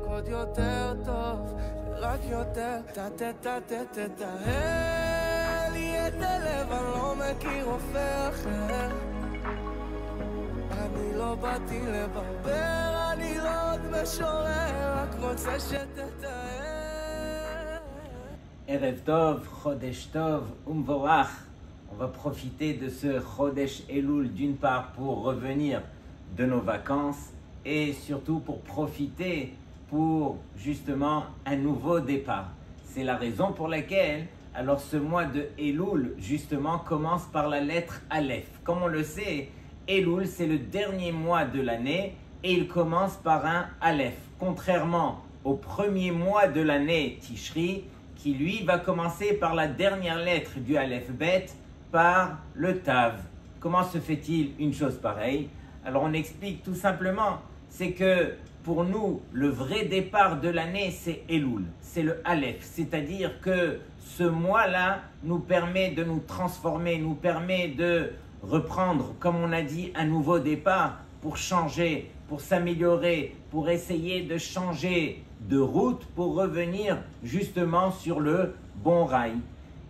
עוד יותר טוב, רק יותר תתאהל לי את הלב, אני לא מכיר רופא אחר. אני לא באתי לברבר, אני לא עוד משורר, רק רוצה שתתאהל. ערב טוב, חודש טוב ומבורך. On va profiter de ce Chodesh Elul d'une part pour revenir de nos vacances et surtout pour profiter pour justement un nouveau départ. C'est la raison pour laquelle alors ce mois de Elul justement commence par la lettre Aleph. Comme on le sait, Elul c'est le dernier mois de l'année et il commence par un Aleph. Contrairement au premier mois de l'année Tishri qui lui va commencer par la dernière lettre du Aleph Bet, par le Tav. Comment se fait-il une chose pareille? Alors on explique tout simplement, c'est que pour nous, le vrai départ de l'année, c'est Elul, c'est le Aleph. C'est-à-dire que ce mois-là nous permet de nous transformer, nous permet de reprendre, comme on a dit, un nouveau départ pour changer, pour s'améliorer, pour essayer de changer de route, pour revenir justement sur le bon rail.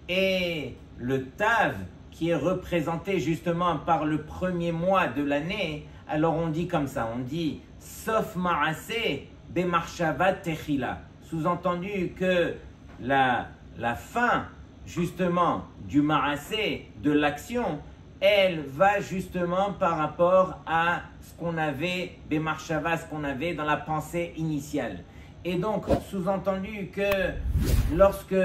Et le Tav, qui est représenté justement par le premier mois de l'année, alors on dit comme ça, on dit « Sof ma'aseh be'marshava techila ». Sous-entendu que la fin justement du ma'aseh, de l'action, elle va justement par rapport à ce qu'on avait, be'marshava, ce qu'on avait dans la pensée initiale. Et donc, sous-entendu que lorsque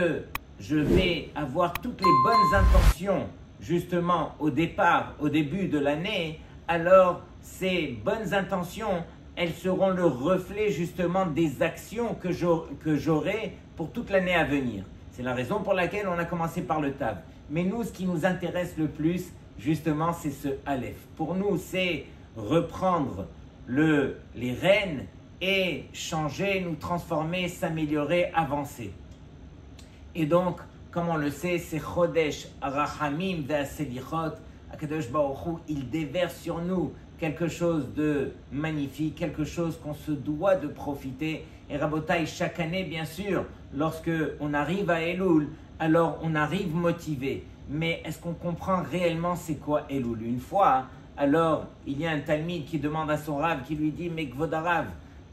je vais avoir toutes les bonnes intentions justement au départ, au début de l'année, alors ces bonnes intentions, elles seront le reflet justement des actions que j'aurai pour toute l'année à venir. C'est la raison pour laquelle on a commencé par le Tav. Mais nous, ce qui nous intéresse le plus, justement, c'est ce Aleph. Pour nous, c'est reprendre les rênes et changer, nous transformer, s'améliorer, avancer. Et donc, comme on le sait, c'est Chodesh Arachamim ve'aselichot. Akadosh Baruch Hu, il déverse sur nous quelque chose de magnifique, quelque chose qu'on se doit de profiter. Et Rabotai, chaque année, bien sûr, lorsque on arrive à Elul, alors on arrive motivé. Mais est-ce qu'on comprend réellement c'est quoi Elul? Une fois, alors il y a un Talmide qui demande à son Rav, qui lui dit « Mais Kvodarav,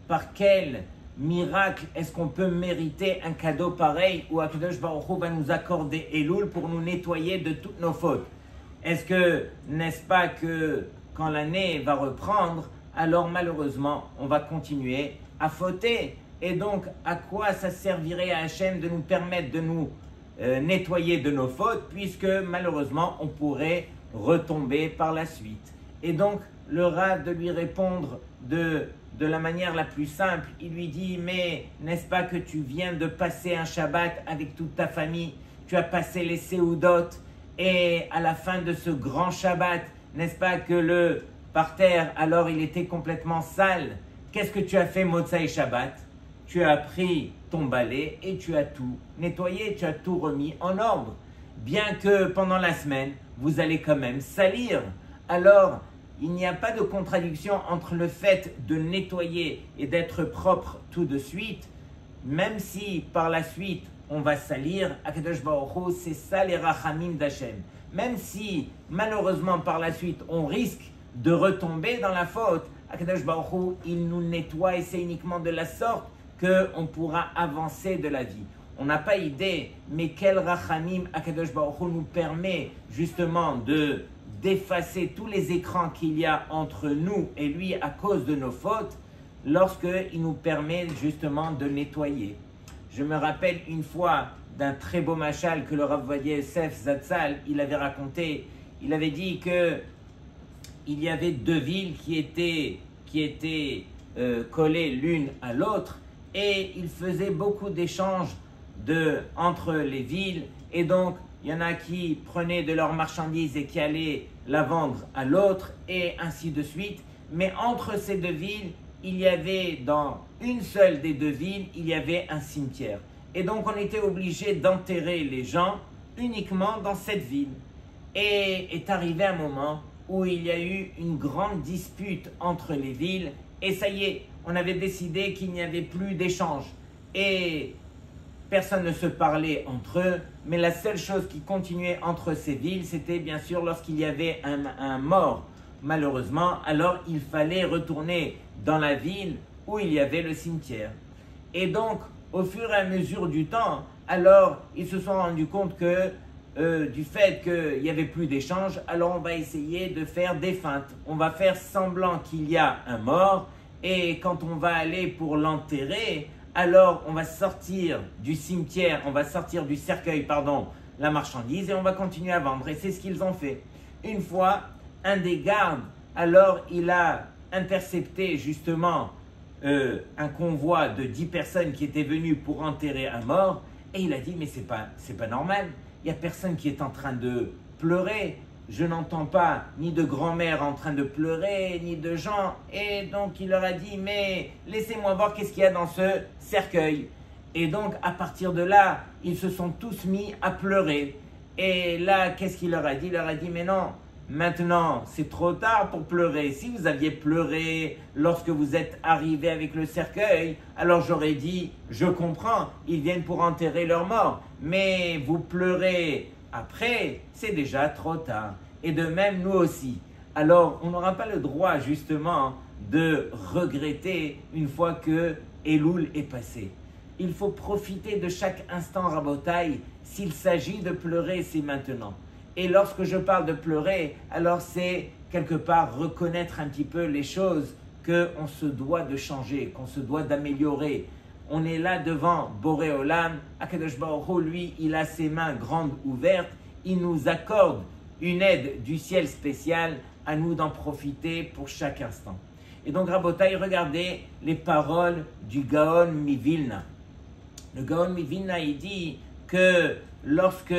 par quel miracle est-ce qu'on peut mériter un cadeau pareil où Akadosh Baruch Hu va nous accorder Elul pour nous nettoyer de toutes nos fautes? Est-ce que, n'est-ce pas que quand l'année va reprendre, alors malheureusement, on va continuer à fauter? Et donc, à quoi ça servirait à Hachem de nous permettre de nous nettoyer de nos fautes, puisque malheureusement, on pourrait retomber par la suite? Et donc, le Rav de lui répondre de la manière la plus simple, il lui dit « Mais n'est-ce pas que tu viens de passer un Shabbat avec toute ta famille? Tu as passé les Seudot et à la fin de ce grand Shabbat, n'est-ce pas que le parterre, alors il était complètement sale? Qu'est-ce que tu as fait Motsai Shabbat? Tu as pris ton balai et tu as tout nettoyé, tu as tout remis en ordre. Bien que pendant la semaine, vous allez quand même salir. Alors, il n'y a pas de contradiction entre le fait de nettoyer et d'être propre tout de suite, même si par la suite on va salir. Akadosh Baruch Hu, c'est ça les rachamim d'Hachem. Même si malheureusement par la suite on risque de retomber dans la faute, Akadosh Baruch Hu, il nous nettoie et c'est uniquement de la sorte qu'on pourra avancer de la vie. On n'a pas idée, mais quel rachamim Akadosh Baruch Hu nous permet justement d'effacer tous les écrans qu'il y a entre nous et lui à cause de nos fautes, lorsqu'il nous permet justement de nettoyer. Je me rappelle une fois d'un très beau machal que le Rav Ovadia Yosef Zatzal, il avait raconté. Il avait dit que il y avait deux villes qui étaient collées l'une à l'autre et il faisait beaucoup d'échanges entre les villes, et donc il y en a qui prenaient de leurs marchandises et qui allaient la vendre à l'autre, et ainsi de suite. Mais entre ces deux villes, il y avait dans une seule des deux villes, il y avait un cimetière. Et donc on était obligé d'enterrer les gens uniquement dans cette ville. Et est arrivé un moment où il y a eu une grande dispute entre les villes, et ça y est, on avait décidé qu'il n'y avait plus d'échange. Et personne ne se parlait entre eux, mais la seule chose qui continuait entre ces villes, c'était bien sûr lorsqu'il y avait un mort, malheureusement, alors il fallait retourner dans la ville où il y avait le cimetière. Et donc, au fur et à mesure du temps, alors ils se sont rendus compte que du fait qu'il n'y avait plus d'échange, alors on va essayer de faire des feintes. On va faire semblant qu'il y a un mort, et quand on va aller pour l'enterrer, alors on va sortir du cimetière, on va sortir du cercueil, la marchandise, et on va continuer à vendre. Et c'est ce qu'ils ont fait. Une fois, un des gardes, alors il a intercepté justement un convoi de 10 personnes qui étaient venues pour enterrer un mort, et il a dit, mais c'est pas normal, il n'y a personne qui est en train de pleurer, je n'entends pas ni de grand-mère en train de pleurer, ni de gens. Et donc il leur a dit, mais laissez-moi voir qu'est-ce qu'il y a dans ce cercueil. Et donc à partir de là, ils se sont tous mis à pleurer. Et là, qu'est-ce qu'il leur a dit? Il leur a dit, mais non, maintenant c'est trop tard pour pleurer. Si vous aviez pleuré lorsque vous êtes arrivé avec le cercueil, alors j'aurais dit, je comprends, ils viennent pour enterrer leur mort. Mais vous pleurez après, c'est déjà trop tard. Et de même, nous aussi. Alors, on n'aura pas le droit, justement, de regretter une fois que Elul est passé. Il faut profiter de chaque instant, Rabotai. S'il s'agit de pleurer, c'est maintenant. Et lorsque je parle de pleurer, alors c'est quelque part reconnaître un petit peu les choses qu'on se doit de changer, qu'on se doit d'améliorer. On est là devant Boré Olam, Akadosh Baruch Hu, lui, il a ses mains grandes ouvertes, il nous accorde une aide du ciel spécial, à nous d'en profiter pour chaque instant. Et donc, Rabotai, regardez les paroles du Gaon Mivilna. Le Gaon Mivilna, il dit que lorsque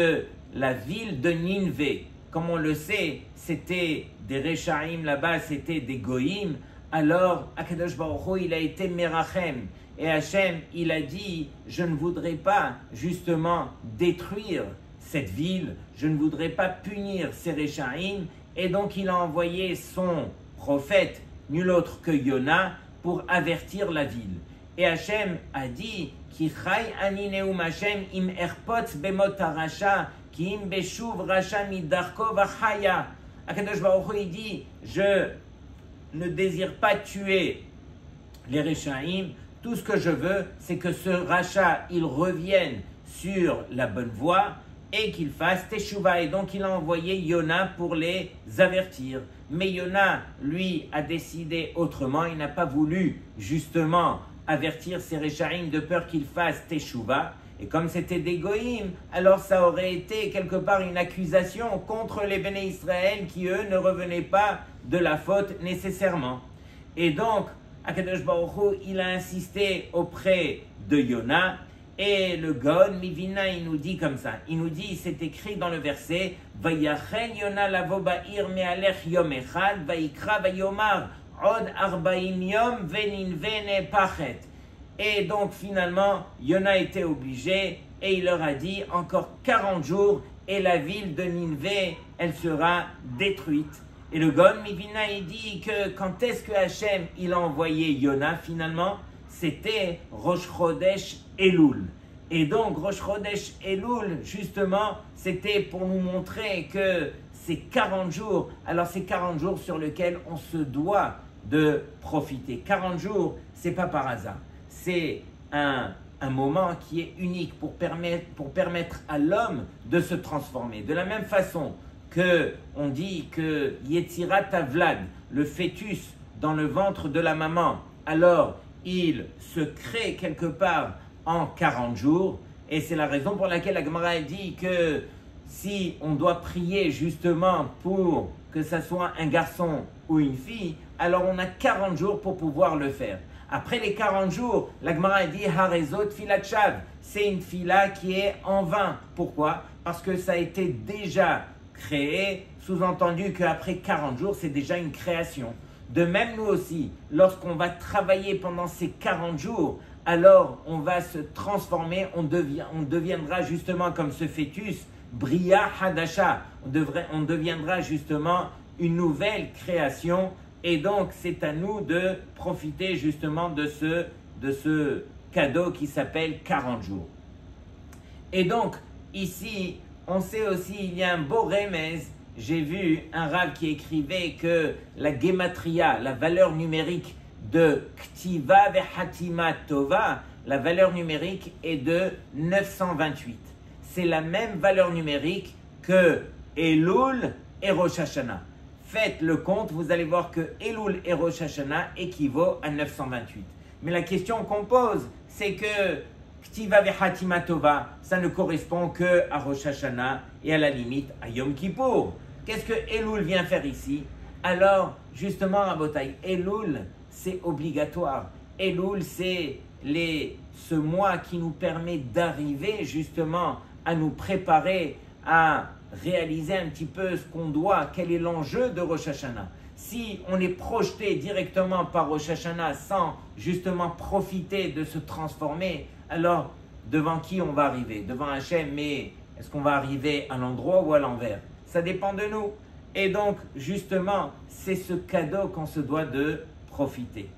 la ville de Ninvé, comme on le sait, c'était des Rechaim là-bas, c'était des Goïm, alors Akadosh Baruch Hu, il a été Merachem. Et Hachem, il a dit, je ne voudrais pas justement détruire cette ville, je ne voudrais pas punir ces Rechaim, et donc il a envoyé son prophète, nul autre que Yona, pour avertir la ville. Et Hachem a dit, Ki chai ani neum Hachem im erpotz bemot harasha, ki im beshuv rasha midarko vachaya. Akadosh Baruch Hu, il dit, je ne désire pas tuer les Rechaim. Tout ce que je veux, c'est que ce rachat, il revienne sur la bonne voie et qu'il fasse teshuva. Et donc, il a envoyé Yona pour les avertir. Mais Yona, lui, a décidé autrement. Il n'a pas voulu, justement, avertir ces Rechaim de peur qu'ils fassent teshuva. Et comme c'était des Goïm, alors ça aurait été quelque part une accusation contre les Béné Israël qui, eux, ne revenaient pas de la faute nécessairement. Et donc, Akadosh Baruch Hu, il a insisté auprès de Yona, et le Gaon Mivina, il nous dit comme ça, il nous dit, c'est écrit dans le verset, Vayachen Yona lavo ba'ir me'alech yom echad, vayikra vayomar, od arbaim yom veninve pachet. Et donc finalement, Yona était obligé, et il leur a dit, encore 40 jours, et la ville de Ninvé, elle sera détruite. Et le Gaon Mivina, il dit que quand est-ce que Hachem, il a envoyé Yona finalement? C'était Rosh Chodesh Elul. Et donc Rosh Chodesh Elul, justement, c'était pour nous montrer que ces 40 jours, alors c'est 40 jours sur lesquels on se doit de profiter. 40 jours, c'est pas par hasard. C'est un moment qui est unique pour permettre à l'homme de se transformer. De la même façon que on dit que Yetzirat Havlad, le fœtus dans le ventre de la maman, alors il se crée quelque part en 40 jours, et c'est la raison pour laquelle la Gemara dit que si on doit prier justement pour que ça soit un garçon ou une fille, alors on a 40 jours pour pouvoir le faire. Après les 40 jours, la Gemara dit Harezot Filat Shav, c'est une fila qui est en vain. Pourquoi? Parce que ça a été déjà créé, sous-entendu qu'après 40 jours, c'est déjà une création. De même, nous aussi, lorsqu'on va travailler pendant ces 40 jours, alors on va se transformer, on deviendra justement comme ce fœtus, Bria Hadasha, on deviendra justement une nouvelle création Et donc, c'est à nous de profiter justement de ce cadeau qui s'appelle 40 jours. Et donc, ici, on sait aussi, il y a un beau remez. J'ai vu un rav qui écrivait que la gematria, la valeur numérique de Ktiva ve'Hatima Tova, la valeur numérique est de 928. C'est la même valeur numérique que Elul et Rosh Hashanah. Faites le compte, vous allez voir que Elul et Rosh Hashanah équivaut à 928. Mais la question qu'on pose, c'est que Ktiva ve'Hatima Tova, ça ne correspond que à Rosh Hashanah et à la limite à Yom Kippour. Qu'est-ce que Elul vient faire ici? Alors, justement, Rabotai, Elul, c'est obligatoire. Elul, c'est ce mois qui nous permet d'arriver justement à nous préparer à réaliser un petit peu ce qu'on doit, quel est l'enjeu de Rosh Hashanah. Si on est projeté directement par Rosh Hashanah sans justement profiter de se transformer, alors devant qui on va arriver? Devant Hachem, mais est-ce qu'on va arriver à l'endroit ou à l'envers? Ça dépend de nous. Et donc, justement, c'est ce cadeau qu'on se doit de profiter.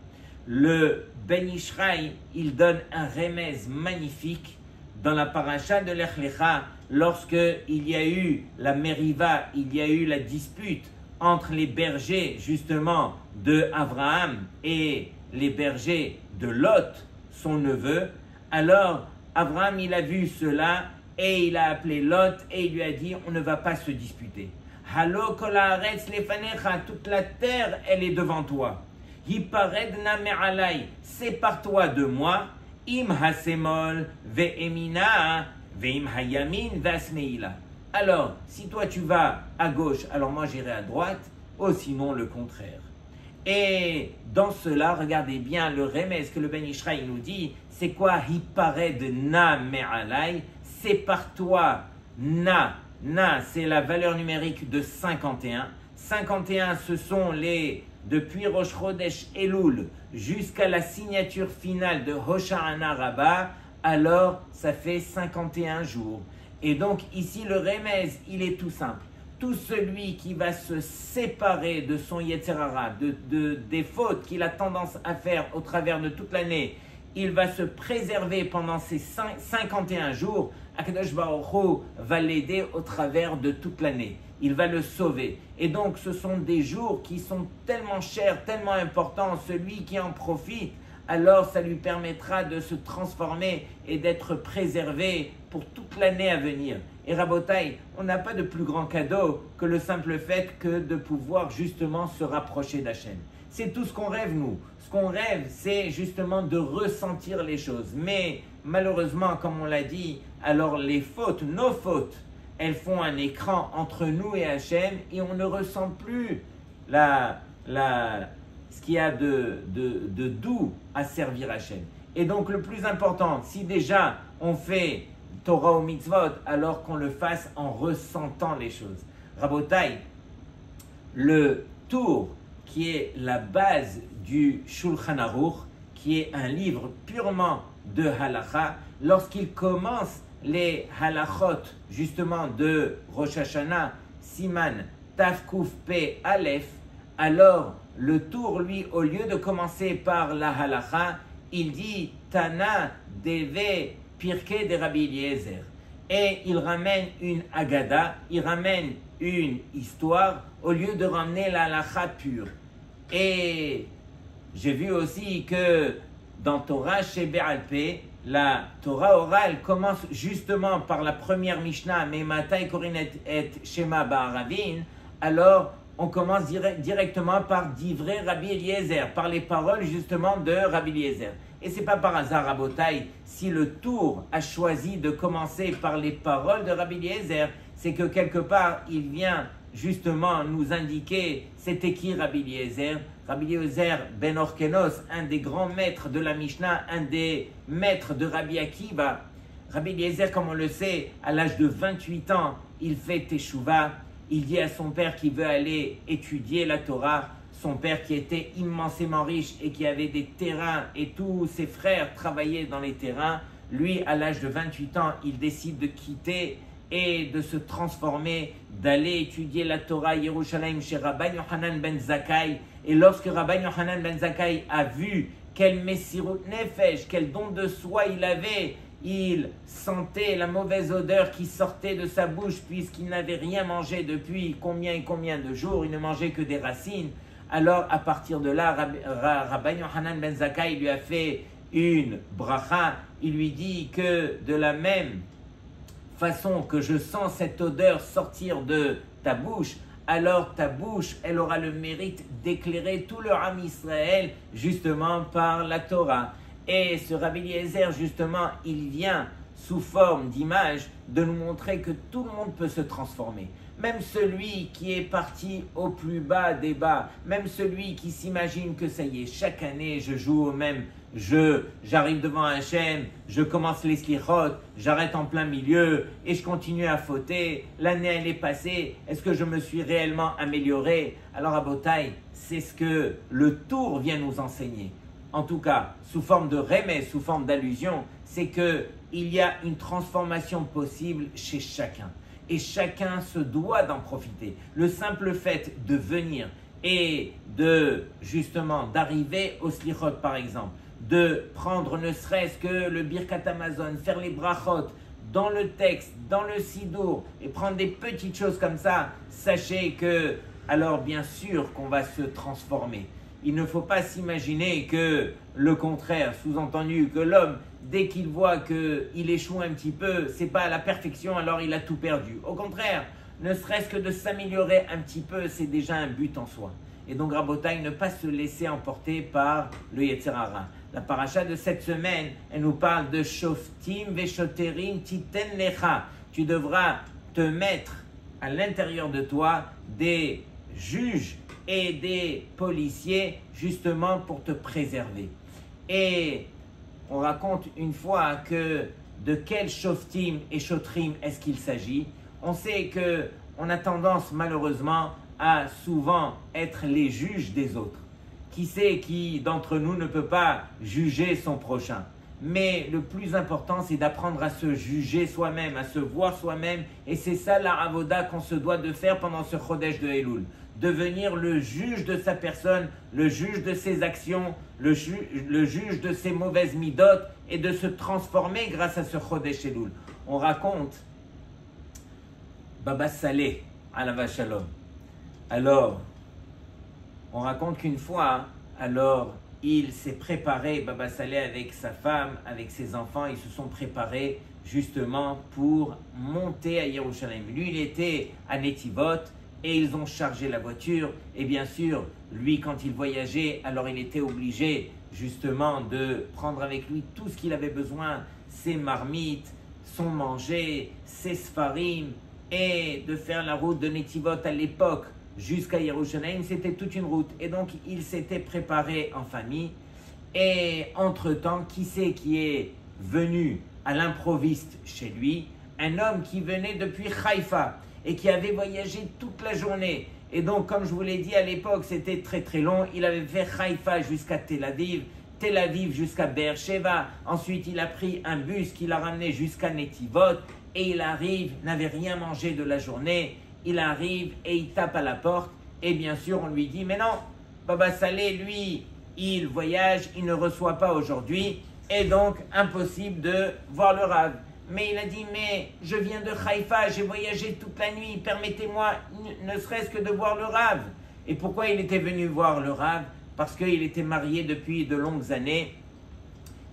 Le Ben Ishraï, il donne un remez magnifique dans la paracha de Lech Lecha, lorsque il y a eu la mériva, il y a eu la dispute entre les bergers, justement, de Abraham et les bergers de Lot, son neveu. Alors, Abraham, il a vu cela et il a appelé Lot et il lui a dit, on ne va pas se disputer. Halo kol haaretz lefanecha, toute la terre, elle est devant toi. Hiparedna me'alai, sépare-toi de moi. Im hasemol ve'emina ve'im hayamin ve'asmeila. Alors, si toi tu vas à gauche, alors moi j'irai à droite, ou sinon le contraire. Et dans cela, regardez bien le remez que le Ben Ishraï nous dit, c'est quoi hiparedna me'alai? Sépare-toi, na, c'est la valeur numérique de 51. 51, ce sont depuis Rosh Chodesh Elul jusqu'à la signature finale de Hosha'ana Rabbah, alors ça fait 51 jours. Et donc ici le remez, il est tout simple. Tout celui qui va se séparer de son Yetzer Hara, des fautes qu'il a tendance à faire au travers de toute l'année, il va se préserver pendant ces 51 jours. Akadosh Baruch Hu va l'aider au travers de toute l'année. Il va le sauver. Et donc, ce sont des jours qui sont tellement chers, tellement importants. Celui qui en profite, alors ça lui permettra de se transformer et d'être préservé pour toute l'année à venir. Et Rabotai, on n'a pas de plus grand cadeau que le simple fait que de pouvoir justement se rapprocher d'Hachem. C'est tout ce qu'on rêve, nous. Ce qu'on rêve, c'est justement de ressentir les choses. Mais malheureusement, comme on l'a dit, alors les fautes, nos fautes, elles font un écran entre nous et Hachem et on ne ressent plus ce qu'il y a de doux à servir Hachem. Et donc le plus important, si déjà on fait Torah ou Mitzvot, alors qu'on le fasse en ressentant les choses. Rabotai, le tour qui est la base du Shulchan Aruch, qui est un livre purement de halakha, lorsqu'il commence les halachot justement de Rosh Hashanah, Siman, Tafkuf Pe Aleph, alors le tour, lui, au lieu de commencer par la halakha, il dit Tana Deve Pirkei de Rabbi Eliezer. Et il ramène une agada, il ramène une histoire au lieu de ramener la halakha pure. Et j'ai vu aussi que dans Torah chez Be'alpé, la Torah orale commence justement par la première Mishnah, mais Matai Korin et Shema Ba'aravin, alors on commence directement par Divrei Rabbi Eliezer, par les paroles justement de Rabbi Eliezer. Et c'est pas par hasard, Rabotai, si le tour a choisi de commencer par les paroles de Rabbi Eliezer, c'est que quelque part il vient justement nous indiquer c'était qui Rabbi Eliezer. Rabbi Eliezer ben Orkenos, un des grands maîtres de la Mishnah, un des maîtres de Rabbi Akiva. Rabbi Eliezer, comme on le sait, à l'âge de 28 ans, il fait Teshuvah. Il dit à son père qu'il veut aller étudier la Torah. Son père qui était immensément riche et qui avait des terrains et tous ses frères travaillaient dans les terrains. Lui, à l'âge de 28 ans, il décide de quitter et de se transformer, d'aller étudier la Torah à Yerushalayim chez Rabban Yochanan ben Zakkai. Et lorsque Rabbi Yochanan ben Zakkai a vu quel Messirut Nefesh, quel don de soi il avait, il sentait la mauvaise odeur qui sortait de sa bouche puisqu'il n'avait rien mangé depuis combien et combien de jours, il ne mangeait que des racines. Alors à partir de là, Rabbi Yochanan ben Zakkai lui a fait une bracha, il lui dit que de la même façon que je sens cette odeur sortir de ta bouche, alors ta bouche, elle aura le mérite d'éclairer tout le Am Israël, justement par la Torah. Et ce Rabbi Eliezer, justement, il vient sous forme d'image de nous montrer que tout le monde peut se transformer. Même celui qui est parti au plus bas des bas, même celui qui s'imagine que ça y est, chaque année je joue au même jeu, j'arrive devant Hachem, je commence les slichot, j'arrête en plein milieu et je continue à fauter, l'année elle est passée, est-ce que je me suis réellement amélioré? Alors à Botaï, c'est ce que le tour vient nous enseigner. En tout cas, sous forme de remède, sous forme d'allusion, c'est qu'il y a une transformation possible chez chacun. Et chacun se doit d'en profiter. Le simple fait de venir et de, justement, d'arriver au slichot par exemple, de prendre ne serait-ce que le Birkat Hamazon, faire les brachot dans le texte, dans le sidour, et prendre des petites choses comme ça, sachez que, alors bien sûr qu'on va se transformer. Il ne faut pas s'imaginer que le contraire, sous-entendu que l'homme, dès qu'il voit qu'il échoue un petit peu, c'est pas à la perfection, alors il a tout perdu. Au contraire, ne serait-ce que de s'améliorer un petit peu, c'est déjà un but en soi. Et donc, Rabotai, ne pas se laisser emporter par le Yetzer Hara. La paracha de cette semaine, elle nous parle de Shoftim Veshoterim Titen Lecha. Tu devras te mettre à l'intérieur de toi des juges et des policiers justement pour te préserver. Et on raconte une fois que de quel shoftim et shotrim est-ce qu'il s'agit. On sait que on a tendance malheureusement à souvent être les juges des autres. Qui sait qui d'entre nous ne peut pas juger son prochain? Mais le plus important, c'est d'apprendre à se juger soi-même, à se voir soi-même. Et c'est ça la avoda qu'on se doit de faire pendant ce Chodesh de Elul. Devenir le juge de sa personne, le juge de ses actions, le juge de ses mauvaises midotes et de se transformer grâce à ce Chodesh Elul. On raconte Baba Saleh, Alav Shalom. Alors, on raconte qu'une fois, alors, il s'est préparé, Baba Saleh, avec sa femme, avec ses enfants, ils se sont préparés justement pour monter à Yerushalayim. Lui, il était à Netivot et ils ont chargé la voiture. Et bien sûr, lui, quand il voyageait, alors il était obligé justement de prendre avec lui tout ce qu'il avait besoin, ses marmites, son manger, ses sfarim, et de faire la route de Netivot à l'époque jusqu'à Yerushalayim, c'était toute une route. Et donc, il s'était préparé en famille. Et entre-temps, qui c'est qui est venu à l'improviste chez lui? Un homme qui venait depuis Haïfa et qui avait voyagé toute la journée. Et donc, comme je vous l'ai dit à l'époque, c'était très très long. Il avait fait Haïfa jusqu'à Tel Aviv jusqu'à Beersheba. Ensuite, il a pris un bus qui l'a ramené jusqu'à Netivot. Et il arrive, n'avait rien mangé de la journée. Il arrive et il tape à la porte. Et bien sûr, on lui dit, mais non, Baba Saleh, lui, il voyage, il ne reçoit pas aujourd'hui. Et donc, impossible de voir le Rav. Mais il a dit, mais je viens de Haïfa, j'ai voyagé toute la nuit, permettez-moi ne serait-ce que de voir le Rav. Et pourquoi il était venu voir le Rav? Parce qu'il était marié depuis de longues années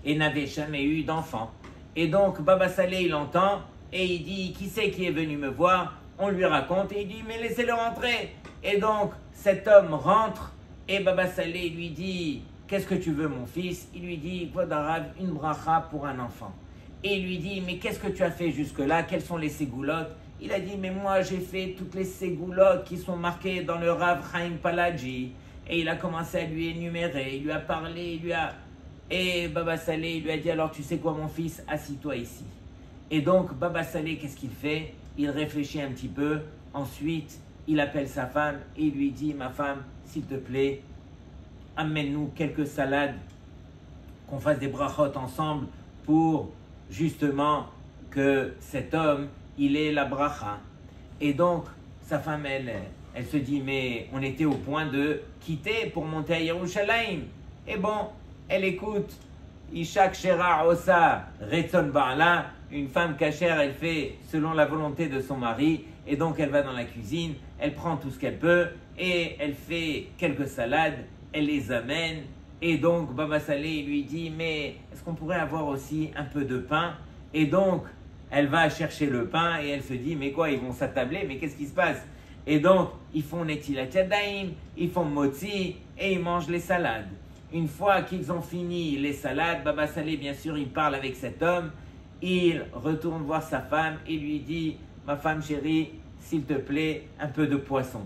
et n'avait jamais eu d'enfant. Et donc, Baba Saleh, il entend et il dit, qui c'est qui est venu me voir? On lui raconte et il dit, mais laissez-le rentrer. Et donc, cet homme rentre et Baba Saleh lui dit, qu'est-ce que tu veux mon fils? Il lui dit, Rav, une bracha pour un enfant. Et il lui dit, mais qu'est-ce que tu as fait jusque-là? Quelles sont les ségoulottes? Il a dit, mais moi j'ai fait toutes les ségoulottes qui sont marquées dans le Rav Chaim Palaji. Et il a commencé à lui énumérer, il lui a parlé, Et Baba Saleh, il lui a dit, alors tu sais quoi mon fils? Assis-toi ici. Et donc Baba Saleh, qu'est-ce qu'il fait? Il réfléchit un petit peu, ensuite il appelle sa femme et il lui dit, ma femme, s'il te plaît, amène-nous quelques salades, qu'on fasse des brachot ensemble pour justement que cet homme, il ait la bracha. Et donc, sa femme, elle se dit, mais on était au point de quitter pour monter à Yerushalayim. Et bon, elle écoute, Ishak Shera Osa Retzon Ba'ala, une femme cachère, elle fait selon la volonté de son mari, et donc elle va dans la cuisine, elle prend tout ce qu'elle peut, et elle fait quelques salades, elle les amène, et donc Baba Salé lui dit, mais est-ce qu'on pourrait avoir aussi un peu de pain? Et donc, elle va chercher le pain, et elle se dit, mais quoi, ils vont s'attabler, mais qu'est-ce qui se passe? Et donc, ils font Netilat Yadayim, ils font Motzi, et ils mangent les salades. Une fois qu'ils ont fini les salades, Baba Salé, bien sûr, il parle avec cet homme, il retourne voir sa femme et lui dit, ma femme chérie, s'il te plaît, un peu de poisson.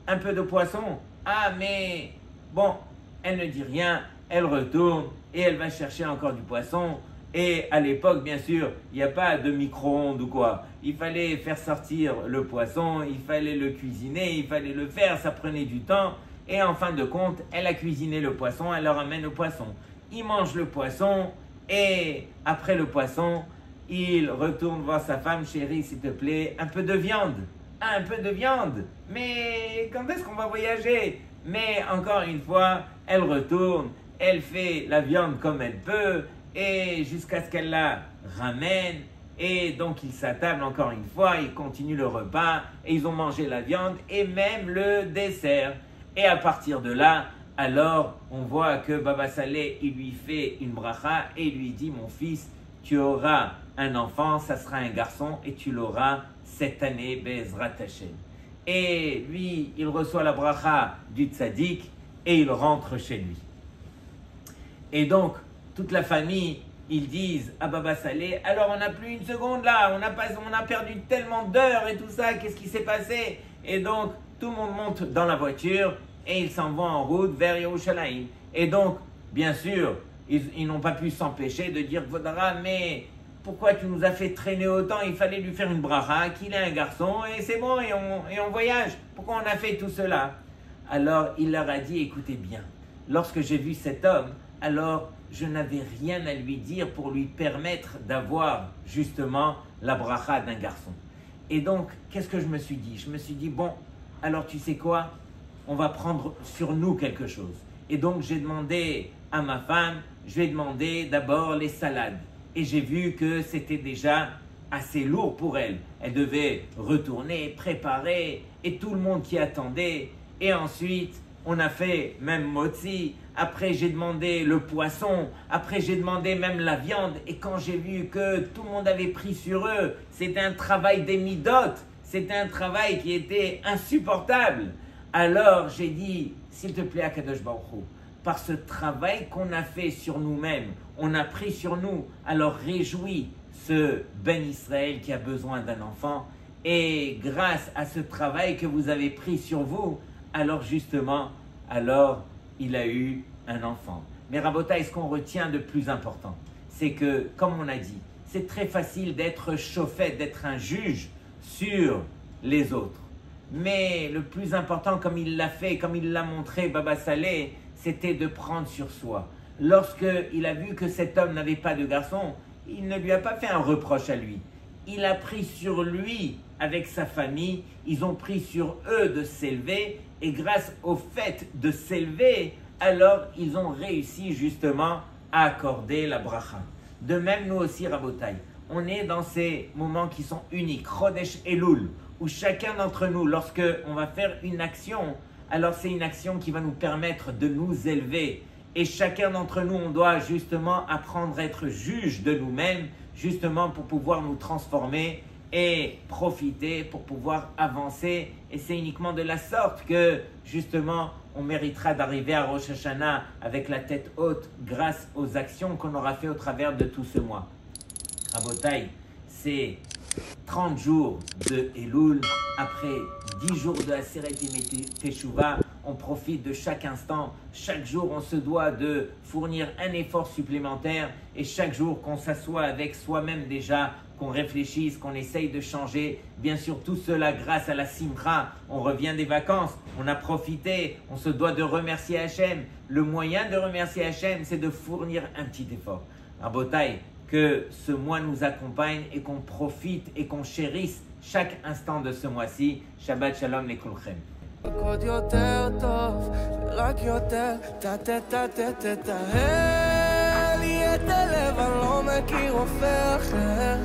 Un peu de poisson? Ah, mais bon, elle ne dit rien, elle retourne et elle va chercher encore du poisson. Et à l'époque, bien sûr, il n'y a pas de micro-ondes ou quoi. Il fallait faire sortir le poisson, il fallait le cuisiner, il fallait le faire, ça prenait du temps. Et en fin de compte, elle a cuisiné le poisson, elle leur amène le poisson. Ils mangent le poisson et après le poisson, il retourne voir sa femme, chérie, s'il te plaît, un peu de viande. Ah, un peu de viande. Mais quand est-ce qu'on va voyager? Mais encore une fois, elle retourne, elle fait la viande comme elle peut et jusqu'à ce qu'elle la ramène. Et donc ils s'attablent encore une fois, ils continuent le repas et ils ont mangé la viande et même le dessert. Et à partir de là, alors on voit que Baba Salé, il lui fait une bracha et il lui dit, mon fils, tu auras un enfant, ça sera un garçon et tu l'auras cette année, Be'ezrat Hashem. Et lui, il reçoit la bracha du tzaddik et il rentre chez lui. Et donc, toute la famille, ils disent à Baba Salé, alors on n'a plus une seconde là, on a perdu tellement d'heures et tout ça, qu'est-ce qui s'est passé? Et donc, tout le monde monte dans la voiture et ils s'en vont en route vers Yerushalayim. Et donc, bien sûr, ils n'ont pas pu s'empêcher de dire, Vodara, mais pourquoi tu nous as fait traîner autant? Il fallait lui faire une bracha, qu'il est un garçon, et c'est bon, et on voyage. Pourquoi on a fait tout cela? Alors, il leur a dit, écoutez bien, lorsque j'ai vu cet homme, alors je n'avais rien à lui dire pour lui permettre d'avoir justement la bracha d'un garçon. Et donc, qu'est-ce que je me suis dit? Je me suis dit, bon, alors tu sais quoi? On va prendre sur nous quelque chose. Et donc, j'ai demandé à ma femme, je lui ai demandé d'abord les salades. Et j'ai vu que c'était déjà assez lourd pour elle. Elle devait retourner, préparer, et tout le monde qui attendait. Et ensuite, on a fait même motzi. Après, j'ai demandé le poisson. Après, j'ai demandé même la viande. Et quand j'ai vu que tout le monde avait pris sur eux, c'était un travail des midot. C'était un travail qui était insupportable. Alors, j'ai dit, s'il te plaît, Akadosh Baruch Hu, par ce travail qu'on a fait sur nous-mêmes, on a pris sur nous, alors réjouis ce Ben Israël qui a besoin d'un enfant. Et grâce à ce travail que vous avez pris sur vous, alors justement, alors il a eu un enfant. Mais Rabotai, ce qu'on retient de plus important, c'est que, comme on a dit, c'est très facile d'être chauffette, d'être un juge sur les autres. Mais le plus important, comme il l'a fait, comme il l'a montré, Baba Salé, c'était de prendre sur soi. Lorsqu'il a vu que cet homme n'avait pas de garçon, il ne lui a pas fait un reproche à lui. Il a pris sur lui, avec sa famille, ils ont pris sur eux de s'élever, et grâce au fait de s'élever, alors ils ont réussi justement à accorder la bracha. De même, nous aussi, Rabotai, on est dans ces moments qui sont uniques, Chodesh Elul, où chacun d'entre nous, lorsque on va faire une action, alors c'est une action qui va nous permettre de nous élever. Et chacun d'entre nous, on doit justement apprendre à être juge de nous-mêmes, justement pour pouvoir nous transformer et profiter, pour pouvoir avancer. Et c'est uniquement de la sorte que, justement, on méritera d'arriver à Rosh Hashanah avec la tête haute grâce aux actions qu'on aura fait au travers de tout ce mois. Rabotai, c'est 30 jours de Elul, après 10 jours de Aseret Yemei Teshuvah, on profite de chaque instant, chaque jour on se doit de fournir un effort supplémentaire et chaque jour qu'on s'assoit avec soi-même déjà, qu'on réfléchisse, qu'on essaye de changer, bien sûr tout cela grâce à la Simcha, on revient des vacances, on a profité, on se doit de remercier Hachem. Le moyen de remercier Hachem, c'est de fournir un petit effort. Rabotai, que ce mois nous accompagne et qu'on profite et qu'on chérisse chaque instant de ce mois-ci. Shabbat Shalom les Kulchem. רק עוד יותר טוב, ורק יותר תתאהל לי את הלב, אני לא מכיר רופא אחר.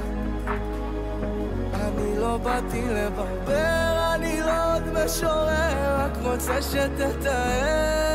אני לא באתי לברבר, אני לא עוד משורר, רק רוצה שתתאהל